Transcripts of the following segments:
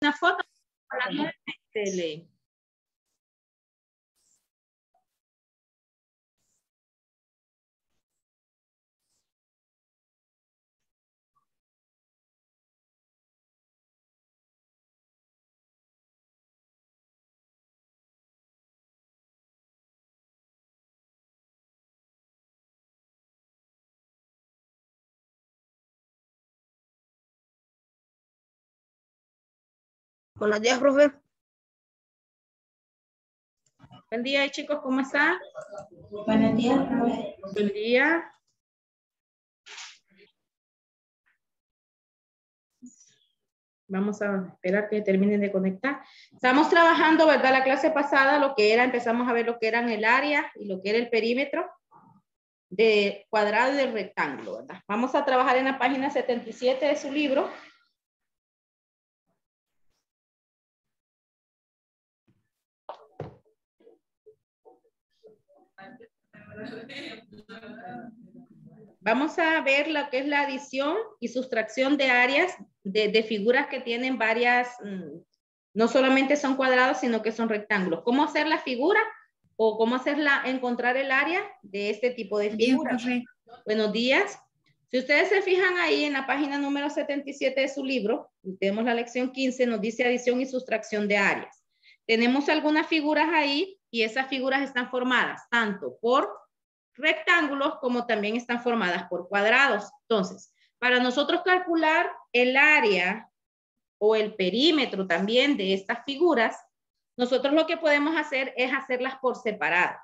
una foto. Tele. Buenos días, profe. Buen día, chicos, ¿cómo están? Buenos días, profe. Buen día. Vamos a esperar que terminen de conectar. Estamos trabajando, ¿verdad? La clase pasada, lo que era, empezamos a ver lo que eran el área y lo que era el perímetro de cuadrado y del rectángulo, ¿verdad? Vamos a trabajar en la página 77 de su libro. Vamos a ver lo que es la adición y sustracción de áreas de figuras que tienen varias, no solamente son cuadrados, sino que son rectángulos. ¿Cómo hacer la figura o cómo hacerla, encontrar el área de este tipo de figuras? Bien, Buenos días. Si ustedes se fijan ahí en la página número 77 de su libro, tenemos la lección 15, nos dice adición y sustracción de áreas. Tenemos algunas figuras ahí y esas figuras están formadas tanto por rectángulos como también están formadas por cuadrados. Entonces, para nosotros calcular el área o el perímetro también de estas figuras, nosotros lo que podemos hacer es hacerlas por separado.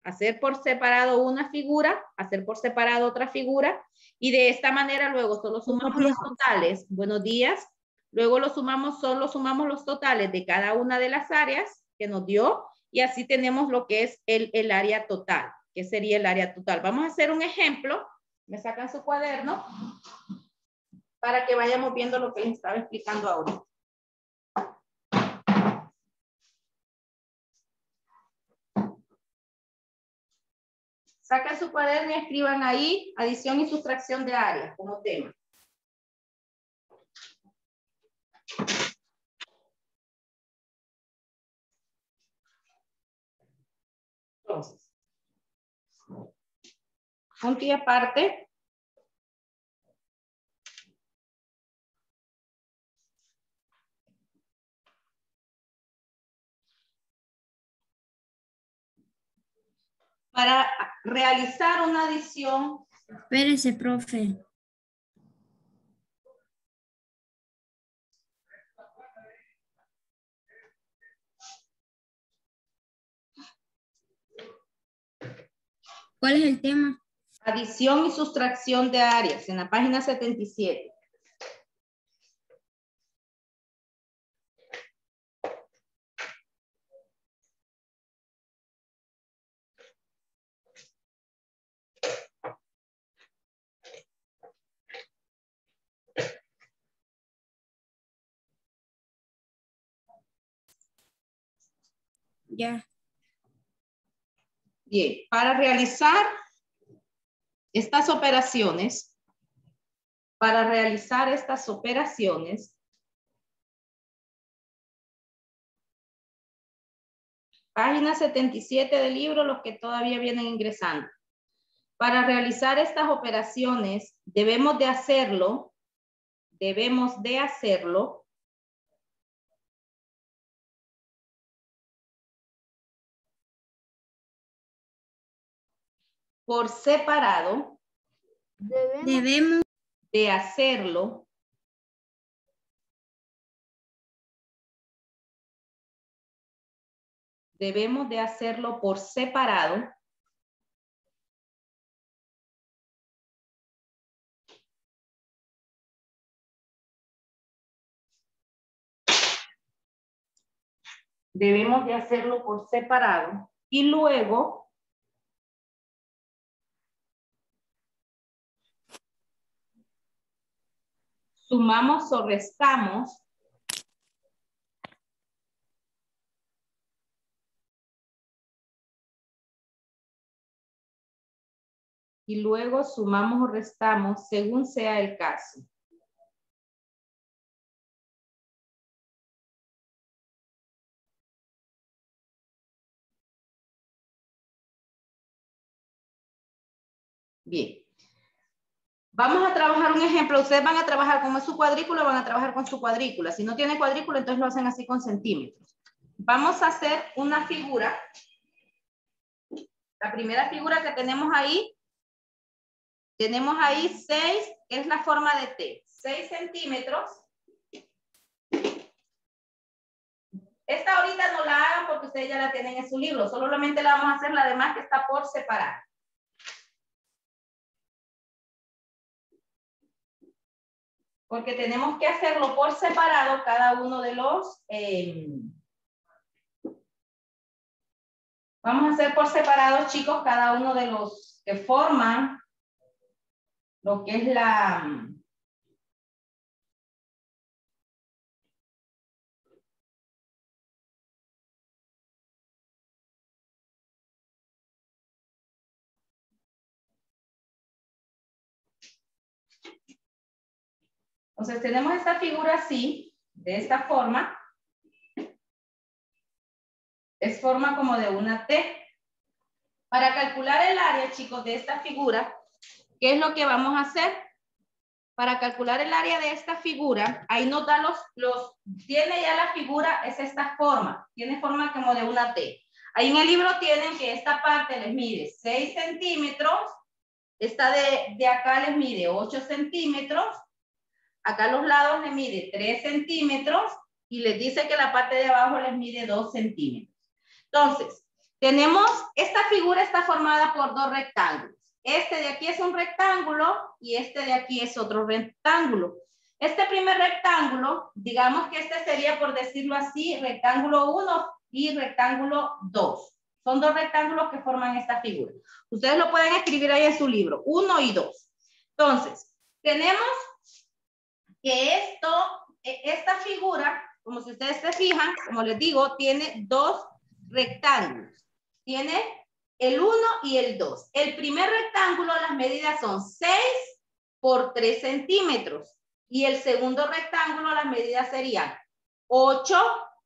Hacer por separado una figura, hacer por separado otra figura, y de esta manera luego solo sumamos los totales. Buenos días. Luego solo sumamos los totales de cada una de las áreas que nos dio, y así tenemos lo que es el área total, que sería el área total. Vamos a hacer un ejemplo. Me sacan su cuaderno para que vayamos viendo lo que les estaba explicando ahora. Saquen su cuaderno y escriban ahí adición y sustracción de áreas como tema. Entonces, punto y aparte. Para realizar una adición. Espérese, profe. ¿Cuál es el tema? Adición y sustracción de áreas en la página 77. Ya. Bien, para realizar estas operaciones, página 77 del libro, los que todavía vienen ingresando. Para realizar estas operaciones debemos de hacerlo por separado. Debemos De hacerlo por separado. Debemos de hacerlo por separado y luego sumamos o restamos según sea el caso. Bien. Vamos a trabajar un ejemplo. Ustedes van a trabajar como es su cuadrícula, van a trabajar con su cuadrícula. Si no tiene cuadrícula, entonces lo hacen así con centímetros. Vamos a hacer una figura. La primera figura que tenemos ahí 6, es la forma de T. 6 centímetros. Esta ahorita no la hagan porque ustedes ya la tienen en su libro. Solamente la vamos a hacer la demás que está por separar. Porque tenemos que hacerlo por separado cada uno de los... vamos a hacer por separado, chicos, cada uno de los que forman lo que es la... Entonces tenemos esta figura así, de esta forma. Es forma como de una T. Para calcular el área, chicos, de esta figura, ¿qué es lo que vamos a hacer? Para calcular el área de esta figura, ahí nos da tiene ya la figura, es esta forma. Tiene forma como de una T. Ahí en el libro tienen que esta parte les mide 6 centímetros. Esta de acá les mide 8 centímetros. Acá a los lados les mide 3 centímetros y les dice que la parte de abajo les mide 2 centímetros. Entonces, esta figura está formada por 2 rectángulos. Este de aquí es un rectángulo y este de aquí es otro rectángulo. Este primer rectángulo, digamos que este sería, por decirlo así, rectángulo 1 y rectángulo 2. Son 2 rectángulos que forman esta figura. Ustedes lo pueden escribir ahí en su libro, 1 y 2. Entonces, tenemos que esta figura, como si ustedes se fijan, como les digo, tiene 2 rectángulos. Tiene el 1 y el 2. El primer rectángulo, las medidas son 6 por 3 centímetros. Y el segundo rectángulo, las medidas serían 8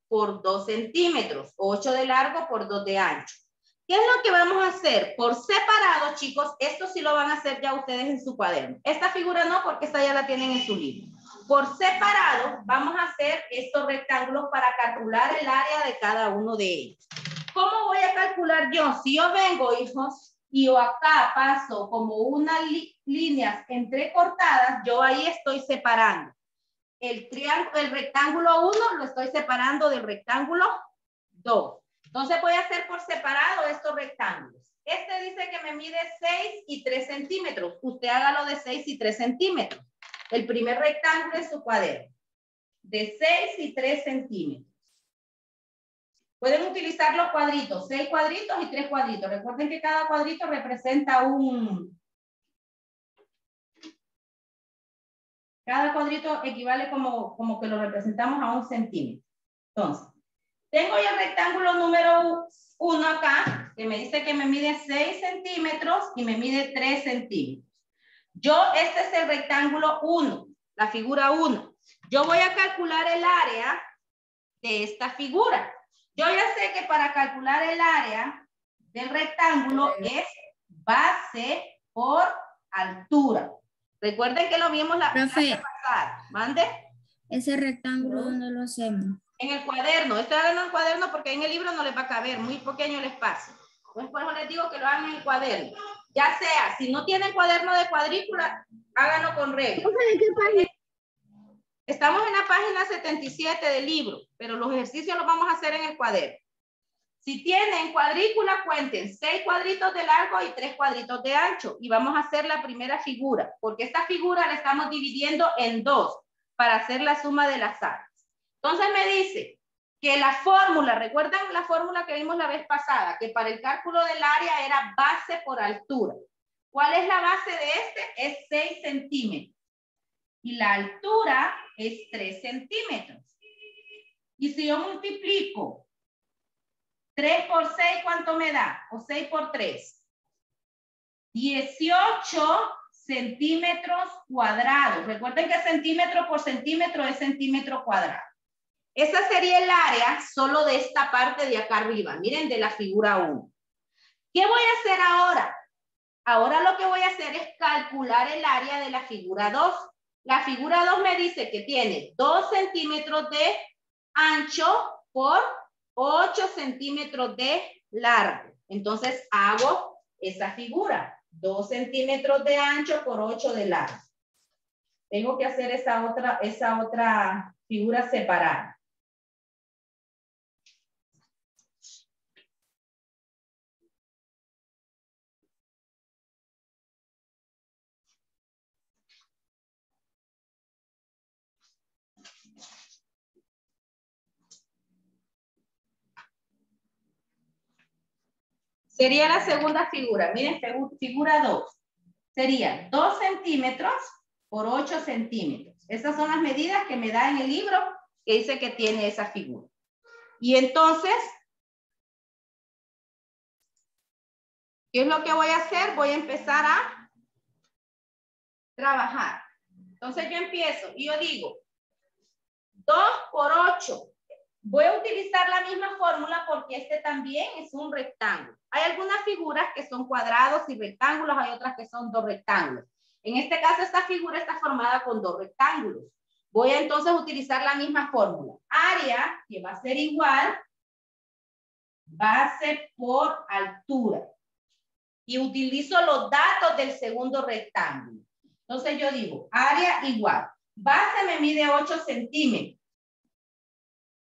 por 2 centímetros. 8 de largo por 2 de ancho. ¿Qué es lo que vamos a hacer? Por separado, chicos, esto sí lo van a hacer ya ustedes en su cuaderno. Esta figura no, porque esta ya la tienen en su libro. Por separado, vamos a hacer estos rectángulos para calcular el área de cada uno de ellos. ¿Cómo voy a calcular yo? Si yo vengo, hijos, y yo acá paso como unas líneas entrecortadas, yo ahí estoy separando. El rectángulo 1 lo estoy separando del rectángulo 2. Entonces voy a hacer por separado estos rectángulos. Este dice que me mide 6 y 3 centímetros. Usted hágalo de 6 y 3 centímetros. El primer rectángulo es su cuaderno. De 6 y 3 centímetros. Pueden utilizar los cuadritos. 6 cuadritos y 3 cuadritos. Recuerden que cada cuadrito representa cada cuadrito equivale como que lo representamos a 1 centímetro. Entonces, tengo ya el rectángulo número 1 acá, que me dice que me mide 6 centímetros y me mide 3 centímetros. Este es el rectángulo 1, la figura 1. Yo voy a calcular el área de esta figura. Yo ya sé que para calcular el área del rectángulo es base por altura. Recuerden que lo vimos la clase pasada. ¿Mande? Ese rectángulo, ¿dónde lo hacemos? En el cuaderno. Estoy hablando en el cuaderno porque en el libro no les va a caber. Muy pequeño el espacio. Pues por eso les digo que lo hagan en el cuaderno. Ya sea, si no tienen cuaderno de cuadrícula, háganlo con regla. ¿De qué página? Estamos en la página 77 del libro, pero los ejercicios los vamos a hacer en el cuaderno. Si tienen cuadrícula, cuenten 6 cuadritos de largo y 3 cuadritos de ancho. Y vamos a hacer la primera figura, porque esta figura la estamos dividiendo en 2 para hacer la suma de las áreas. Entonces me dice que la fórmula, ¿recuerdan la fórmula que vimos la vez pasada? Que para el cálculo del área era base por altura. ¿Cuál es la base de este? Es 6 centímetros. Y la altura es 3 centímetros. Y si yo multiplico 3 por 6, ¿cuánto me da? O 6 por 3. 18 centímetros cuadrados. Recuerden que centímetro por centímetro es centímetro cuadrado. Esa sería el área solo de esta parte de acá arriba. Miren, de la figura 1. ¿Qué voy a hacer ahora? Ahora lo que voy a hacer es calcular el área de la figura 2. La figura 2 me dice que tiene 2 centímetros de ancho por 8 centímetros de largo. Entonces hago esa figura. 2 centímetros de ancho por 8 de largo. Tengo que hacer esa otra figura separada. Sería la segunda figura. Miren, figura 2. Sería 2 centímetros por 8 centímetros. Esas son las medidas que me da en el libro que dice que tiene esa figura. Y entonces, ¿qué es lo que voy a hacer? Voy a empezar a trabajar. Entonces yo empiezo y yo digo 2 por 8. Voy a utilizar la misma fórmula porque este también es un rectángulo. Hay algunas figuras que son cuadrados y rectángulos, hay otras que son 2 rectángulos. En este caso, esta figura está formada con 2 rectángulos. Voy a entonces utilizar la misma fórmula. Área, que va a ser igual, base por altura. Y utilizo los datos del segundo rectángulo. Entonces yo digo, área igual. Base me mide 8 centímetros.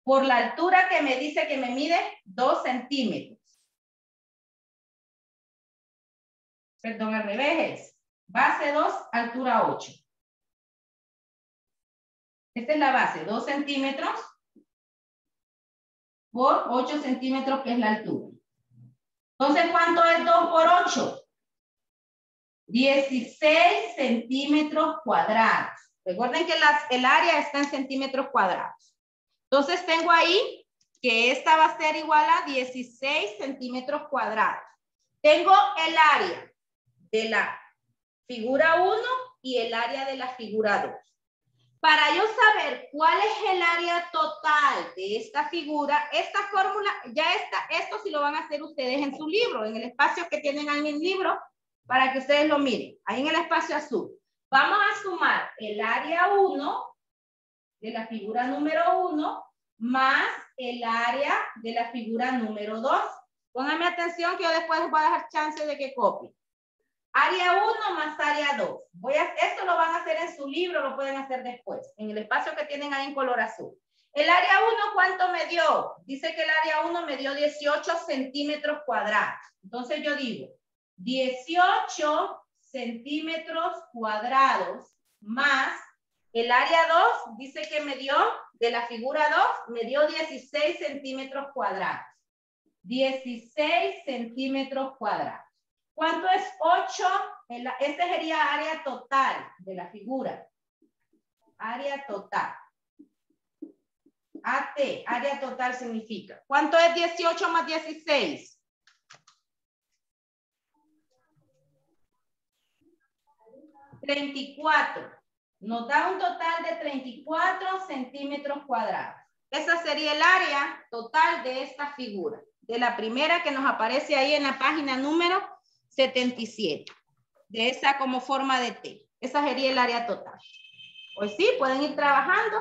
Por la altura que me dice que me mide 2 centímetros. Perdón, al revés es. Base 2, altura 8. Esta es la base, 2 centímetros por 8 centímetros, que es la altura. Entonces, ¿cuánto es 2 por 8? 16 centímetros cuadrados. Recuerden que el área está en centímetros cuadrados. Entonces, tengo ahí que esta va a ser igual a 16 centímetros cuadrados. Tengo el área de la figura 1 y el área de la figura 2. Para yo saber cuál es el área total de esta figura, esta fórmula, ya está, esto sí lo van a hacer ustedes en su libro, en el espacio que tienen ahí en el libro, para que ustedes lo miren, ahí en el espacio azul. Vamos a sumar el área 1 de la figura número 1 más el área de la figura número 2. Pónganme atención que yo después voy a dejar chance de que copien. Área 1 más área 2. Esto lo van a hacer en su libro, lo pueden hacer después, en el espacio que tienen ahí en color azul. El área 1, ¿cuánto me dio? Dice que el área 1 me dio 18 centímetros cuadrados. Entonces yo digo, 18 centímetros cuadrados más el área 2, dice que me dio, de la figura 2, me dio 16 centímetros cuadrados. 16 centímetros cuadrados. ¿Cuánto es 8? Este sería área total de la figura. Área total. AT, área total significa. ¿Cuánto es 18 más 16? 34. Nos da un total de 34 centímetros cuadrados. Esa sería el área total de esta figura. De la primera que nos aparece ahí en la página número 77. De esa como forma de T. Esa sería el área total. Pues sí, pueden ir trabajando.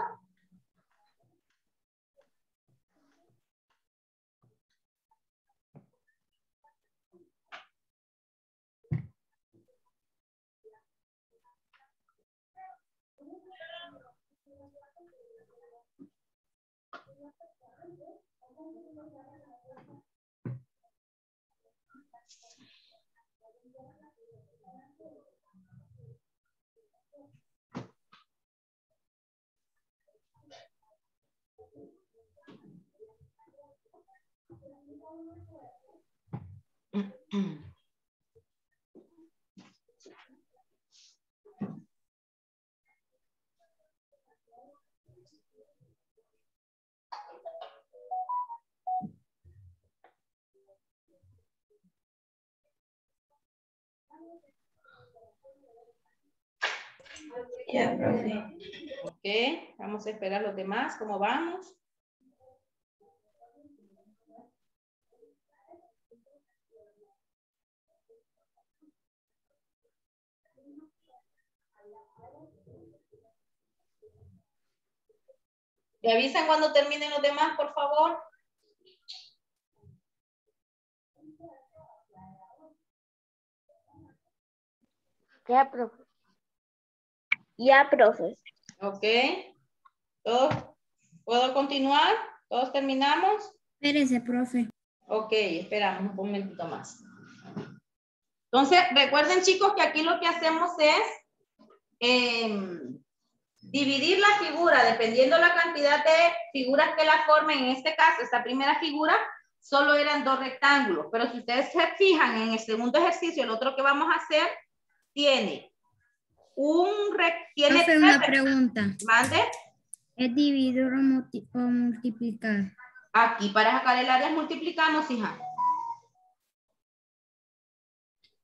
Ya, profe. Ok, vamos a esperar a los demás. ¿Cómo vamos? ¿Me avisan cuando terminen los demás, por favor? Ya, profe. Ya, profe. Ok. ¿Todos? ¿Puedo continuar? ¿Todos terminamos? Espérese, profe. Ok, esperamos un momentito más. Entonces, recuerden, chicos, que aquí lo que hacemos es dividir la figura, dependiendo la cantidad de figuras que la formen. En este caso, esta primera figura, solo eran 2 rectángulos. Pero si ustedes se fijan en el segundo ejercicio, el otro que vamos a hacer, tiene Profe, una pregunta. Mande. ¿Es dividir o multiplicar? Aquí para sacar el área multiplicamos, hija.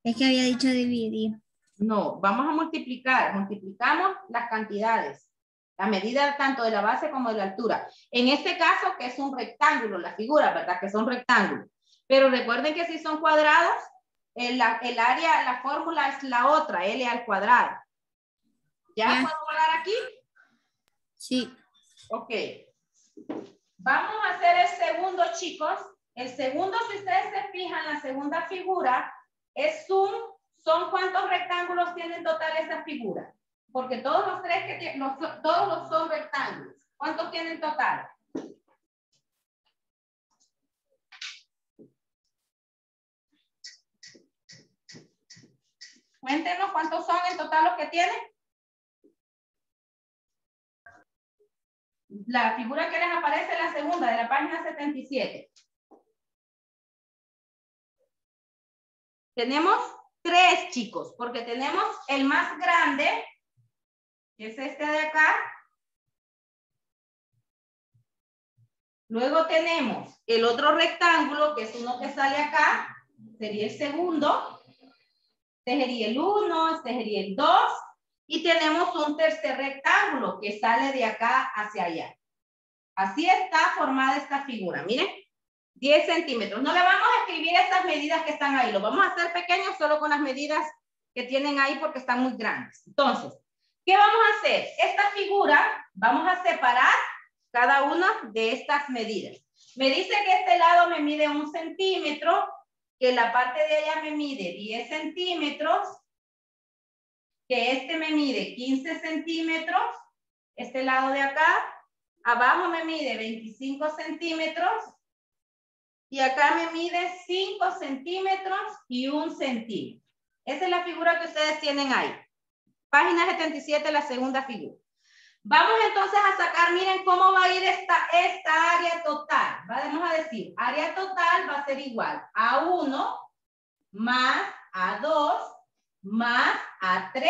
Es que había dicho dividir. No, vamos a multiplicar. Multiplicamos las cantidades. La medida tanto de la base como de la altura. En este caso, que es un rectángulo, la figura, ¿verdad? Que son rectángulos. Pero recuerden que si son cuadrados, el área, la fórmula es la otra, L al cuadrado. ¿Ya puedo borrar aquí? Sí. Ok. Vamos a hacer el segundo, chicos. El segundo, si ustedes se fijan, la segunda figura es son ¿cuántos rectángulos tienen total esa figura? Porque todos los tres todos son rectángulos. ¿Cuántos tienen total? Cuéntenos cuántos son en total los que tienen. La figura que les aparece en la segunda de la página 77. Tenemos 3, chicos, porque tenemos el más grande, que es este de acá. Luego tenemos el otro rectángulo, que es uno que sale acá, sería el segundo. Este sería el 1, este sería el 2. Y tenemos un tercer rectángulo que sale de acá hacia allá. Así está formada esta figura. Miren, 10 centímetros. No le vamos a escribir estas medidas que están ahí. Lo vamos a hacer pequeños solo con las medidas que tienen ahí porque están muy grandes. Entonces, ¿qué vamos a hacer? Esta figura vamos a separar cada una de estas medidas. Me dice que este lado me mide 1 centímetro, que la parte de allá me mide 10 centímetros, que este me mide 15 centímetros, este lado de acá, abajo me mide 25 centímetros, y acá me mide 5 centímetros y 1 centímetro. Esa es la figura que ustedes tienen ahí. Página 77, la segunda figura. Vamos entonces a sacar, miren cómo va a ir esta área total. Vamos a decir, área total va a ser igual a 1 más A2 más A3.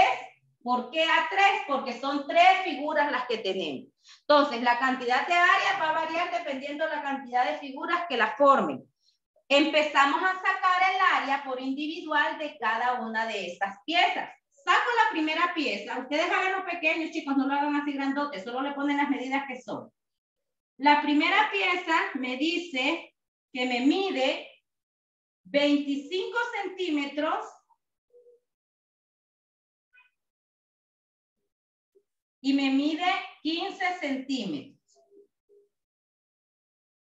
¿Por qué A3? Porque son 3 figuras las que tenemos. Entonces, la cantidad de áreas va a variar dependiendo de la cantidad de figuras que la formen. Empezamos a sacar el área por individual de cada una de estas piezas. Saco la primera pieza. Ustedes háganlo pequeños, chicos, no lo hagan así grandote, solo le ponen las medidas que son. La primera pieza me dice que me mide 25 centímetros y me mide 15 centímetros.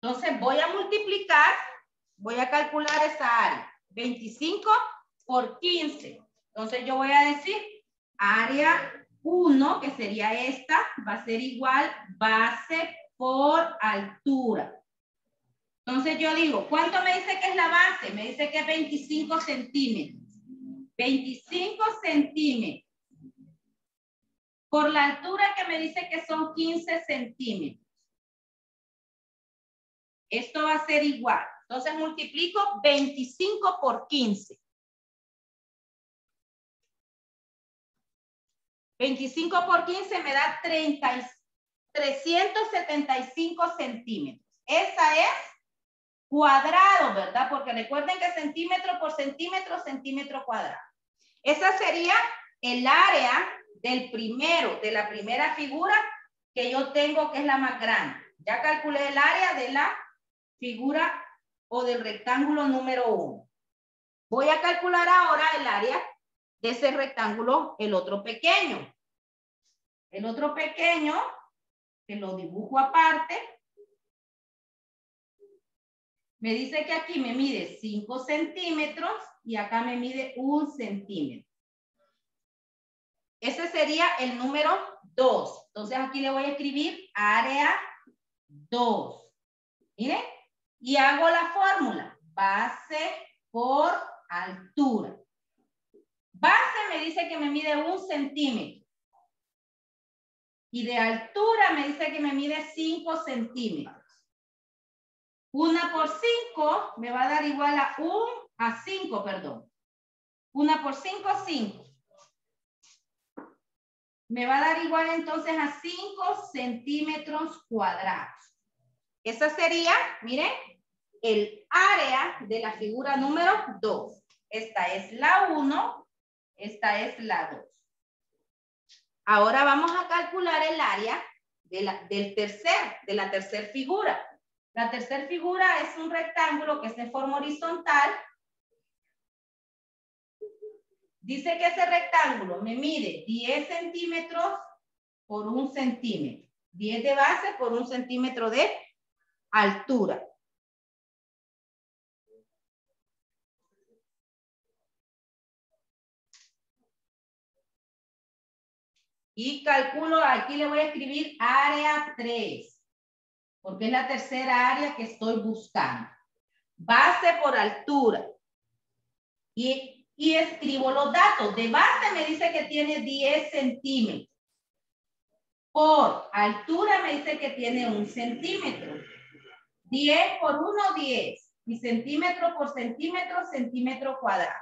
Entonces voy a multiplicar, voy a calcular esa área. 25 por 15. Entonces yo voy a decir área 1, que sería esta, va a ser igual base por altura. Entonces yo digo, ¿cuánto me dice que es la base? Me dice que es 25 centímetros. 25 centímetros. Por la altura que me dice que son 15 centímetros. Esto va a ser igual. Entonces multiplico 25 por 15. 25 por 15 me da 375 centímetros. Esa es cuadrado, ¿verdad? Porque recuerden que centímetro por centímetro, centímetro cuadrado. Esa sería el área de la primera figura que yo tengo, que es la más grande. Ya calculé el área de la figura o del rectángulo número 1. Voy a calcular ahora el área de ese rectángulo, el otro pequeño. El otro pequeño que lo dibujo aparte. Me dice que aquí me mide 5 centímetros y acá me mide 1 centímetro. Ese sería el número 2. Entonces aquí le voy a escribir área 2. Miren, y hago la fórmula. Base por altura. Base me dice que me mide 1 centímetro. Y de altura me dice que me mide 5 centímetros. 1 por 5 me va a dar igual a 5, perdón. 1 por 5, 5. Me va a dar igual entonces a 5 centímetros cuadrados. Esa sería, miren, el área de la figura número 2. Esta es la 1, esta es la 2. Ahora vamos a calcular el área de la tercera figura. La tercera figura es un rectángulo que es de forma horizontal. Dice que ese rectángulo me mide 10 centímetros por 1 centímetro. 10 de base por 1 centímetro de altura. Y calculo, aquí le voy a escribir área 3. Porque es la tercera área que estoy buscando. Base por altura. Y escribo los datos. De base me dice que tiene 10 centímetros. Por altura me dice que tiene 1 centímetro. 10 por 1, 10. Y centímetro por centímetro, centímetro cuadrado.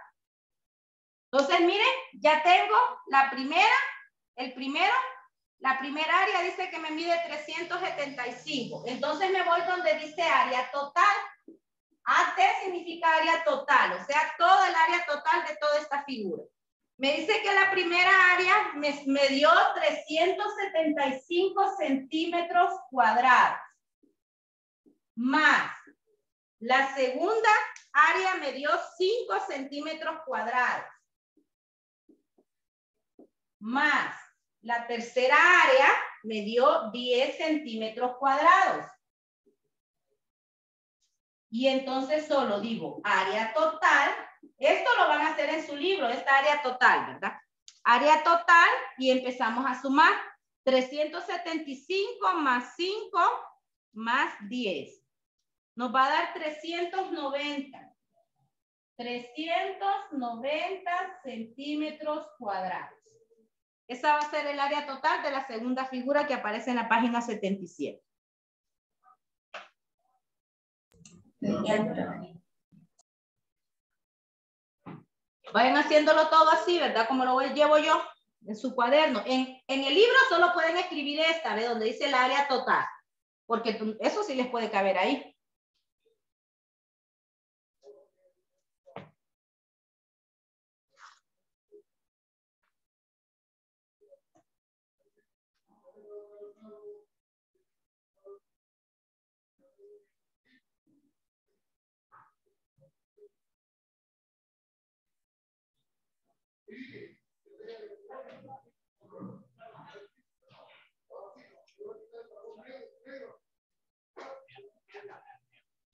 Entonces, miren, ya tengo la primera área dice que me mide 375. Entonces me voy donde dice área total. AT significa área total, o sea, toda el área total de toda esta figura. Me dice que la primera área me dio 375 centímetros cuadrados. Más la segunda área me dio 5 centímetros cuadrados. Más la tercera área me dio 10 centímetros cuadrados. Y entonces solo digo área total. Esto lo van a hacer en su libro, esta área total, ¿verdad? Área total y empezamos a sumar 375 más 5 más 10. Nos va a dar 390. 390 centímetros cuadrados. Esa va a ser el área total de la segunda figura que aparece en la página 77. Vayan haciéndolo todo así, ¿verdad? Como lo llevo yo en su cuaderno. En el libro solo pueden escribir esta, ¿ve? Donde dice el área total. Porque eso sí les puede caber ahí.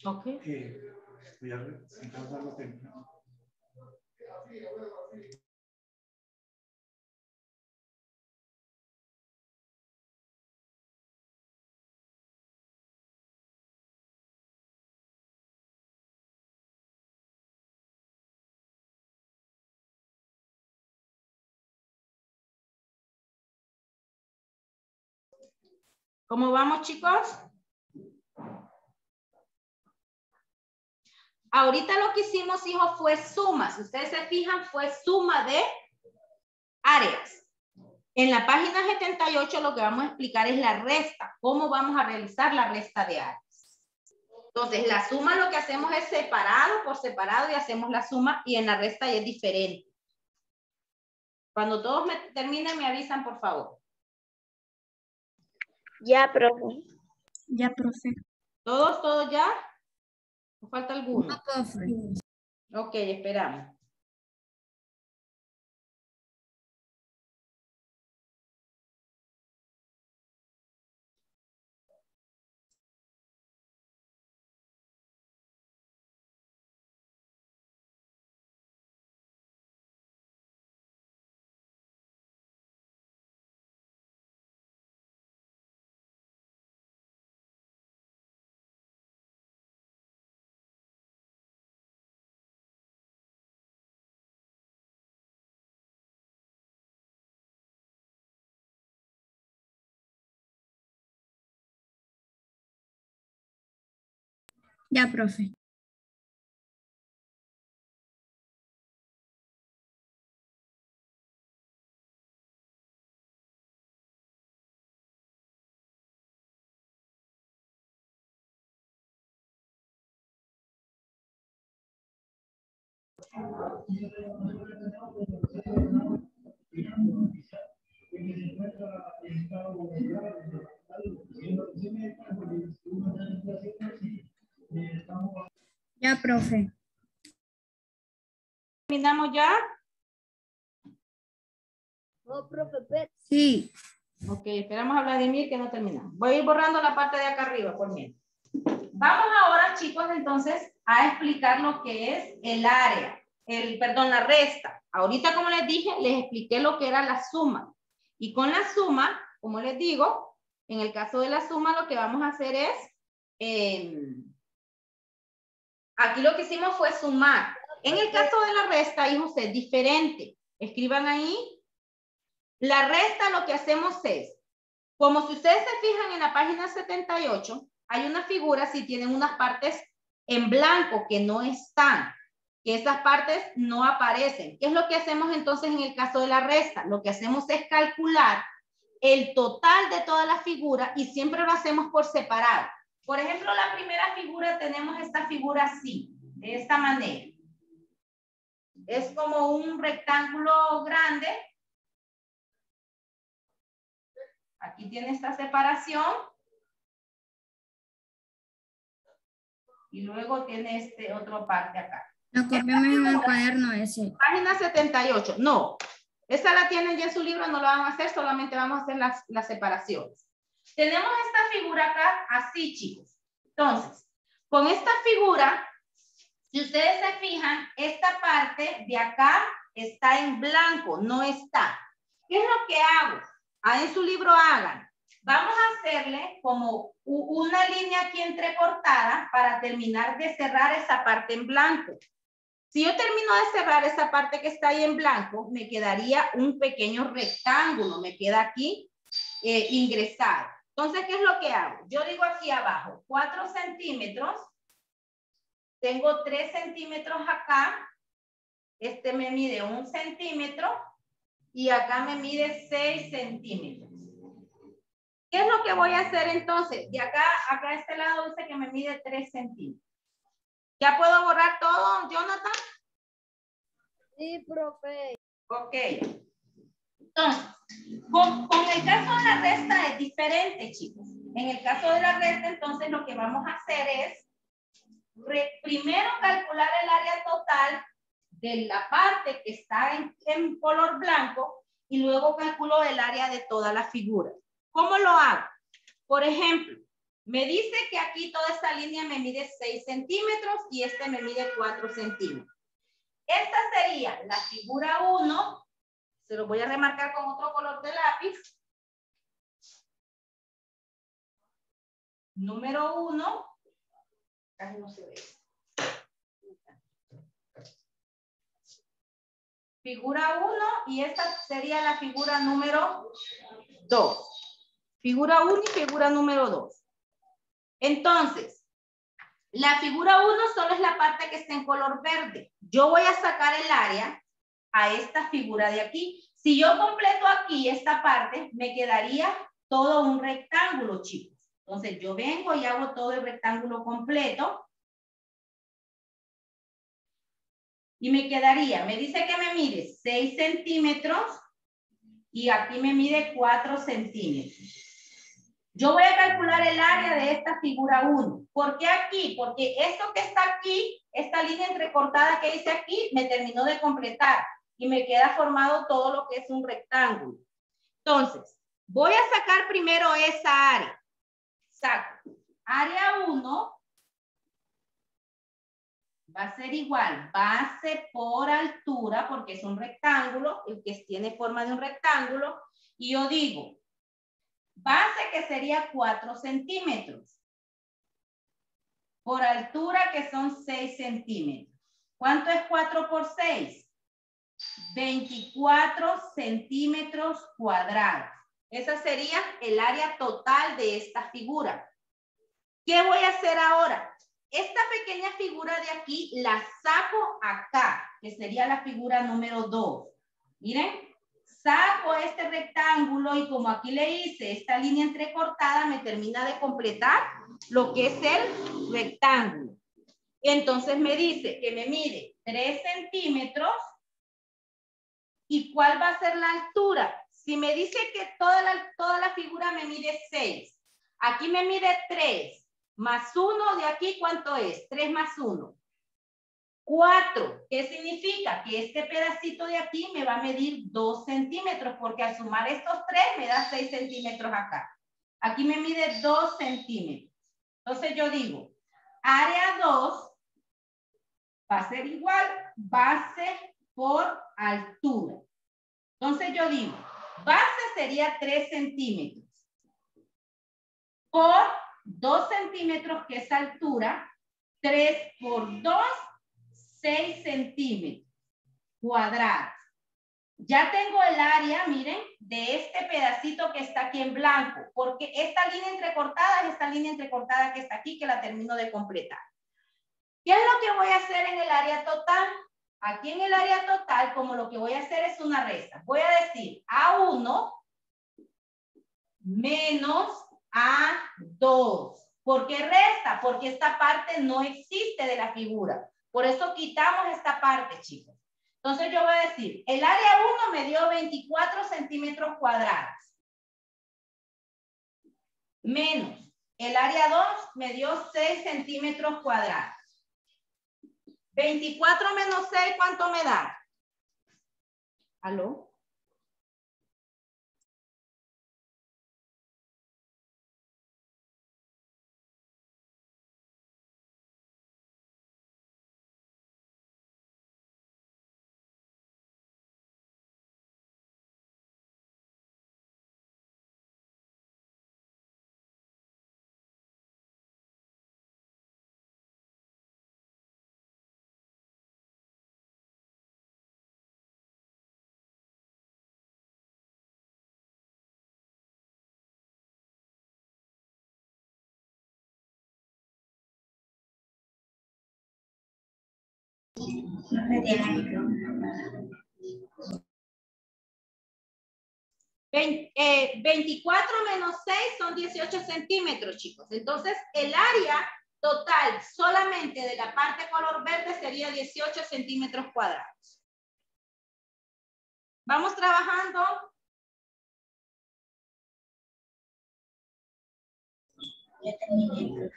Ok. ¿Cómo vamos, chicos? Ahorita lo que hicimos, hijos, fue suma. Si ustedes se fijan, fue suma de áreas. En la página 78 lo que vamos a explicar es la resta. ¿Cómo vamos a realizar la resta de áreas? Entonces, la suma lo que hacemos es separado por separado y hacemos la suma y en la resta ya es diferente. Cuando todos terminen, me avisan, por favor. Ya, profe. Ya, profe. ¿Todos ya? ¿O falta alguno? No, profe. Ok, esperamos. Ya, profe. Ya, profe. ¿Terminamos ya? No, profe, Sí. Ok, esperamos a Vladimir que no terminamos. Voy a ir borrando la parte de acá arriba por mientras. Vamos ahora, chicos, entonces, a explicar lo que es el área, la resta. Ahorita, como les dije, les expliqué lo que era la suma. Y con la suma, como les digo, en el caso de la suma, lo que vamos a hacer es, aquí lo que hicimos fue sumar. En el caso de la resta, hijos, es diferente. Escriban ahí. La resta lo que hacemos es, como si ustedes se fijan en la página 78, hay una figura si tienen unas partes en blanco que no están, que esas partes no aparecen. ¿Qué es lo que hacemos entonces en el caso de la resta? Lo que hacemos es calcular el total de toda la figura y siempre lo hacemos por separado. Por ejemplo, la primera figura, tenemos esta figura así, de esta manera. Es como un rectángulo grande. Aquí tiene esta separación. Y luego tiene este otro parte acá. Lo copiamos en el cuaderno ese. Página 78. No, esa la tienen ya en su libro, no lo vamos a hacer, solamente vamos a hacer las separaciones. Tenemos esta figura acá, así, chicos. Entonces, con esta figura, si ustedes se fijan, esta parte de acá está en blanco, no está. ¿Qué es lo que hago? En su libro hagan. Vamos a hacerle como una línea aquí entrecortada para terminar de cerrar esa parte en blanco. Si yo termino de cerrar esa parte que está ahí en blanco, me quedaría un pequeño rectángulo, me queda aquí ingresado. Entonces, ¿qué es lo que hago? Yo digo aquí abajo, 4 centímetros, tengo 3 centímetros acá, este me mide 1 centímetro y acá me mide 6 centímetros. ¿Qué es lo que voy a hacer entonces? De acá a este lado dice que me mide 3 centímetros. ¿Ya puedo borrar todo, Jonathan? sí, profe. Ok. Entonces, con el caso de la resta es diferente, chicos. En el caso de la resta, entonces, lo que vamos a hacer es primero calcular el área total de la parte que está en color blanco y luego calculo el área de toda la figura. ¿Cómo lo hago? Por ejemplo, me dice que aquí toda esta línea me mide 6 centímetros y este me mide 4 centímetros. Esta sería la figura 1. Se lo voy a remarcar con otro color de lápiz. Número 1. Casi no se ve. Figura 1 y esta sería la figura número 2. Figura 1 y figura número 2. Entonces, la figura 1 solo es la parte que está en color verde. Yo voy a sacar el área a esta figura de aquí. Si yo completo aquí esta parte, me quedaría todo un rectángulo, chicos. Entonces, yo vengo y hago todo el rectángulo completo. Y me quedaría, me dice que me mide 6 centímetros y aquí me mide 4 centímetros. Yo voy a calcular el área de esta figura 1. ¿Por qué aquí? Porque esto que está aquí, esta línea entrecortada que hice aquí, me terminó de completar y me queda formado todo lo que es un rectángulo. Entonces, voy a sacar primero esa área. Saco área 1. Va a ser igual, base por altura, porque es un rectángulo, el que tiene forma de un rectángulo, y yo digo, base que sería 4 centímetros, por altura que son 6 centímetros. ¿Cuánto es 4 por 6? 24 centímetros cuadrados. Esa sería el área total de esta figura. ¿Qué voy a hacer ahora? esta pequeña figura de aquí la saco acá, que sería la figura número 2. Miren, saco este rectángulo y como aquí le hice esta línea entrecortada, me termina de completar lo que es el rectángulo. Entonces me dice que me mide 3 centímetros. ¿Y cuál va a ser la altura? Si me dice que toda la figura me mide 6, aquí me mide 3, más 1 de aquí, ¿cuánto es? 3 más 1. 4. ¿Qué significa? Que este pedacito de aquí me va a medir 2 centímetros, porque al sumar estos 3 me da 6 centímetros acá. Aquí me mide 2 centímetros. Entonces yo digo, área 2 va a ser igual base por altura. Entonces yo digo, base sería 3 centímetros por 2 centímetros, que es altura. 3 por 2, 6 centímetros cuadrados. Ya tengo el área, miren, de este pedacito que está aquí en blanco, porque esta línea entrecortada es esta línea entrecortada que está aquí, que la termino de completar. ¿Qué es lo que voy a hacer en el área total? Aquí en el área total, como lo que voy a hacer es una resta, voy a decir A1 menos A2. ¿Por qué resta? Porque esta parte no existe de la figura. Por eso quitamos esta parte, chicos. Entonces yo voy a decir, el área 1 me dio 24 centímetros cuadrados. Menos el área 2 me dio 6 centímetros cuadrados. 24 menos 6, ¿cuánto me da? ¿Aló? Eh, 24 menos 6 son 18 centímetros, chicos. Entonces, el área total solamente de la parte color verde sería 18 centímetros cuadrados. Vamos trabajando. Ya terminé.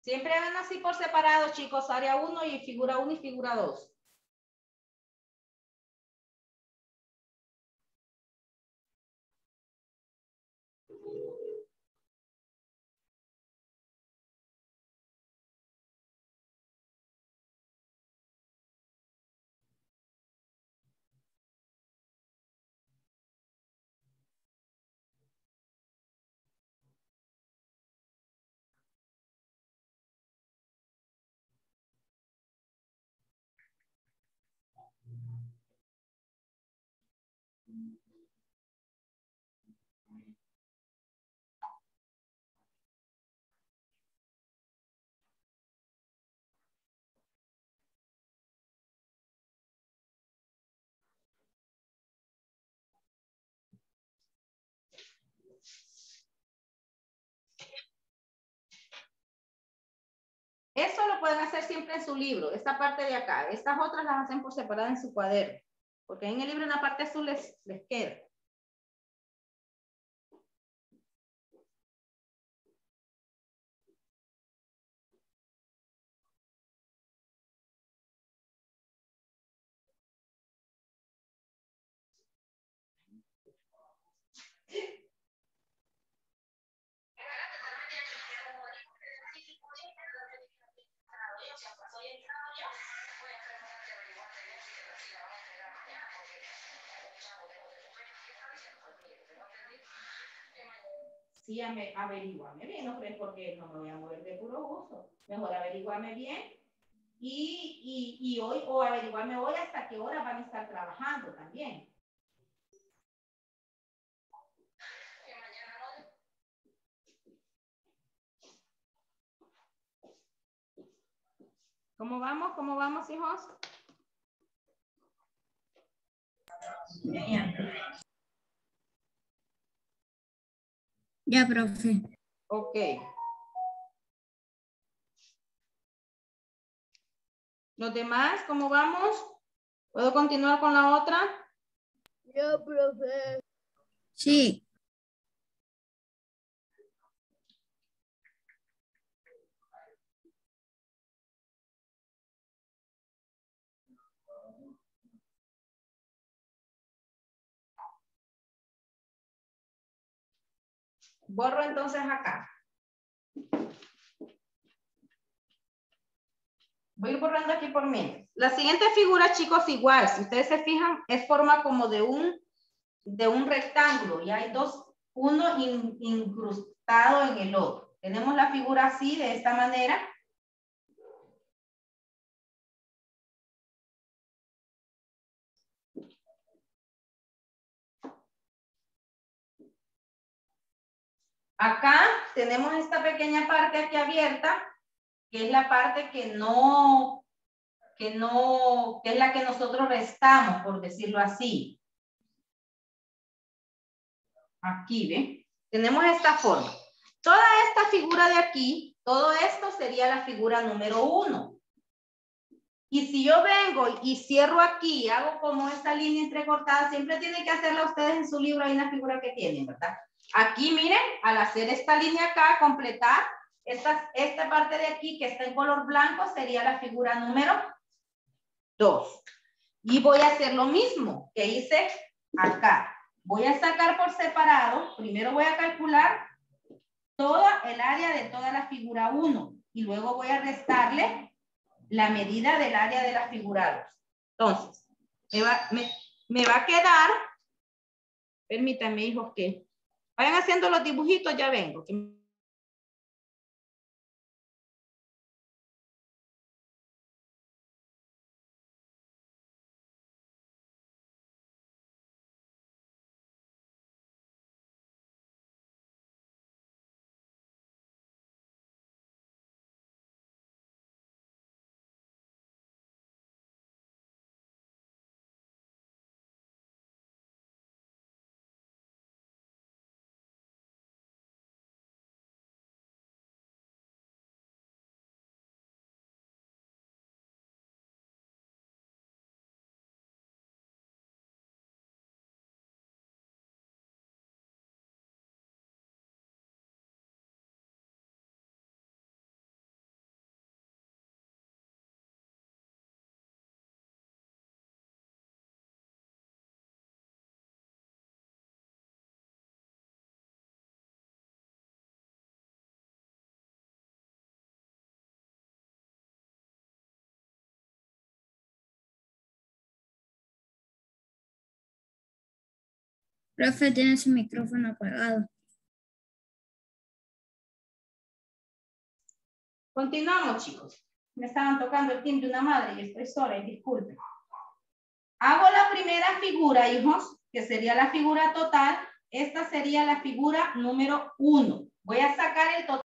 Siempre hagan así por separado, chicos, área 1 y figura 1 y figura 2. Eso lo pueden hacer siempre en su libro, esta parte de acá. Estas otras las hacen por separado en su cuaderno, porque en el libro en la parte azul les queda. Sí, averíguame bien, no crees porque no me voy a mover de puro gusto. Mejor averiguarme bien y hoy, o averiguarme hoy hasta qué hora van a estar trabajando también. ¿Cómo vamos? ¿Cómo vamos, hijos? Ya, profe. Ok. ¿Los demás, cómo vamos? ¿Puedo continuar con la otra? Ya, profe. Sí. Borro entonces acá. Voy a ir borrando aquí por mí. La siguiente figura, chicos, igual. Si ustedes se fijan, es forma como de un rectángulo. Y hay uno incrustado en el otro. Tenemos la figura así, de esta manera. Acá tenemos esta pequeña parte aquí abierta, que es la parte que es la que nosotros restamos, por decirlo así. Aquí, ¿ven? Tenemos esta forma. Toda esta figura de aquí, todo esto sería la figura número 1. Y si yo vengo y cierro aquí, hago como esta línea entrecortada, siempre tienen que hacerla ustedes en su libro, hay una figura que tienen, ¿verdad? Aquí, miren, al hacer esta línea acá, completar, esta parte de aquí que está en color blanco sería la figura número 2. Y voy a hacer lo mismo que hice acá. Voy a sacar por separado, primero voy a calcular toda el área de toda la figura 1 y luego voy a restarle la medida del área de la figura 2. Entonces, me va a quedar, permítanme, hijos, que vayan haciendo los dibujitos, ya vengo. Profe, tiene su micrófono apagado. Continuamos, chicos. Me estaban tocando el timbre una madre y estoy sola, y disculpen. Hago la primera figura, hijos, que sería la figura total. Esta sería la figura número 1. Voy a sacar el total